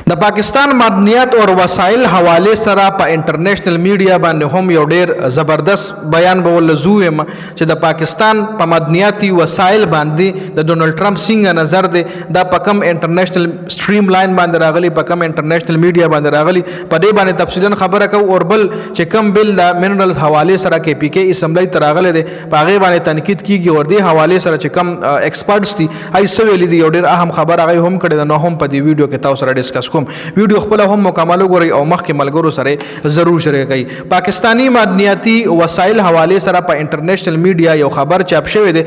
د پاکستان معدنیات او وسایل حواله سره په انټرنیشنل میډیا باندې هم یو ډیر زبردست بیان به ولزوم چې د پاکستان په معدنیاتي وسایل باندې د ډونلډ ټرمپ څنګه نظر دی دا په کم انټرنیشنل سټریم لاین باندې راغلی په کم انټرنیشنل میډیا باندې راغلی په دې باندې تفصیلا خبره کوو اور بل چې کم بل د منرل حواله سره کې پی کې اسمبلی تر راغلی دی په هغه باندې تنقید کیږي اور دې حواله سره چې کم ایکسپرټس دي هي سویل دي یو ډیر اهم خبر هغه هم کړی نو هم په دې ویډیو کې تاسو سره ډیسکس کوم ویډیو خپل هم مکمل وګورئ او مخکې ملګرو سره ضرور شریک کړئ پاکستانی معدنیاتي وسایل حواله سره په انټرنیشنل میډیا یو خبر چاپ شوی دی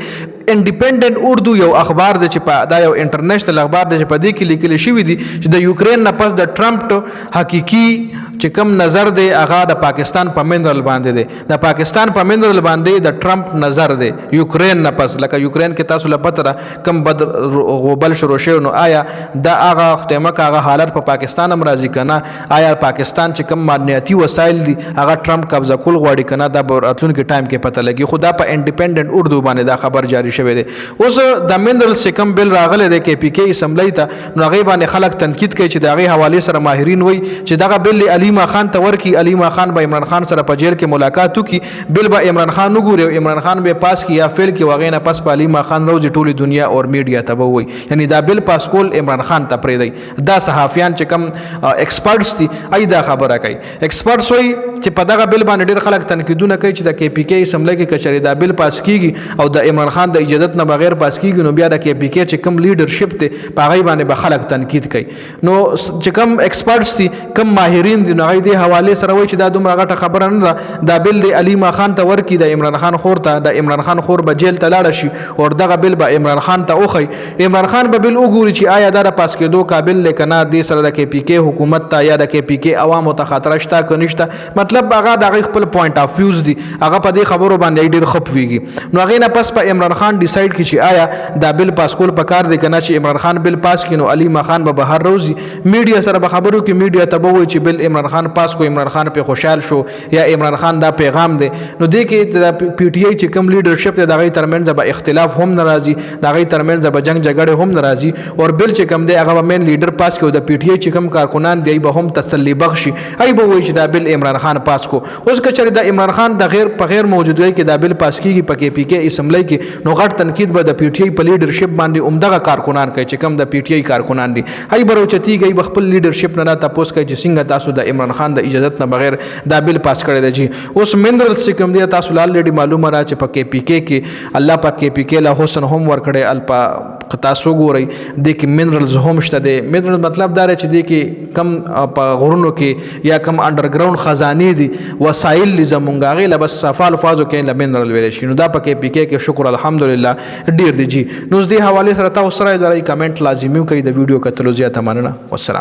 انډیپندنت اردو یو اخبار دی چې په دا یو انټرنیشنل اخبار دی چې په دې کې لیکل شوی دی چې د یوکرين نه پس د ټرمپ حقيقي چې کم نظر دی هغه د پاکستان په منرل باندې دی د پاکستان په منرل باندې د ټرمپ نظر دی یوکرين نه پس لکه یوکرين کې تاسو له پته کم بد غوبل شروع شو نو آیا د هغه ختمه هغه حالت په پاکستان هم راځي کنه آیا پاکستان چې کم معدنیاتي وسایل دي هغه ټرمپ قبضه کول غواړي کنه دا راتلونکي ټایم کې پته لګي خدا په انډیپندنت اردو باندې دا خبر جاری شوی دی اوس د منرل سکم بل راغله د کې پی کې اسمبلی ته نو هغه باندې خلک تنقید کوي چې دغه حواله سره ماهرین وای چې دغه بل علیما خان ته ورکی علیما خان به عمران خان سره په جیل کې ملاقات وکي بل به عمران خان وګوري عمران خان به پاس کی یا فیل کې وغه نه پس په علیما خان روز ټوله دنیا او میډیا ته وای یعنی دا بل پاس کول عمران خان ته پرې دی دا صحافیان چې کم ایکسپرټس دي ای دا خبره کوي ایکسپرټس وای چې په دغه بل باندې ډیر خلک تنقیدونه کوي چې د کې پی کې اسمبلی کې کچري دا بل پاس کیږي او د عمران خان د اجازه نه بغیر پاس کیږي نو بیا د کې پی کې چې کم لیډرشپ ته په غي باندې به خلک تنقید کوي نو چې کم ایکسپرټس دي کم ماهرین دي نو غي د حواله سره وای چې دا دومره غټه خبره نه ده دا بل د علیما خان ته ورکی د عمران خان خور ته د عمران خان خور به جیل ته لاړ شي او دغه بل به عمران خان ته اوخی عمران خان به بل وګوري چې آیا دا پاس کېدو قابل لکنه د سره د کې پی کې حکومت ته یا د کې پی کې عوامو ته خطر شته کنيشته مطلب هغه د خپل پوینټ اف ویوز دي هغه په دې خبرو باندې ډیر خپويږي نو هغه نه پس په عمران خان ډیسایډ کی چې آیا دا بل پاس کول پکار دی کنه چې عمران خان بل پاس کینو علیما خان به بهر روزي میډیا سره به خبرو کې میډیا ته به وي چې بل عمران خان پاس کو عمران خان په خوشحال شو یا عمران خان دا پیغام دی نو دې کې د پی ټی آی چې کم لیډرشپ ته دغه ترمنځ به اختلاف هم ناراضي دغه ترمنځ به جنگ جګړه هم ناراضي او بل چې کم دی هغه مین لیډر پاس کو د پی ټی آی چې کم کارکونان دی به هم تسلی بخشي ای به وي چې دا بل عمران خان پاس کو اوس کچره د عمران خان د غیر په غیر موجودګۍ کې دا بل پاس کیږي په کې پی کې اسمبلی کې نو غټ تنقید به د پی ټی آی په لیډرشپ باندې عمدغه کارکونان کوي چې کم د پی ټی آی کارکونان دي هی بروچتی گئی بخپل لیډرشپ نه تاسو کوي چې څنګه تاسو د عمران خان د اجازه نه بغیر دا بل پاس کړی دی اوس منرل سکم دی تاسو آلریډي معلومه را چې په کې پی کې الله پاک کې پی کې له حسن هم ور کړی الپا تاسو ګورئ د کې منرلز هم شته دی منرل مطلب دا چې د کې کم په غرونو کې یا کم انډرګراوند خزانه دي وسایل زمونږه غي بس صفه الفاظو کې لمنرل ویل شي نو دا پکې پی کې شکر الحمدلله ډیر دی نو دې حواله سره تاسو سره د کمنټ لازمي کوي د ویډیو کتلو زیاته مننه والسلام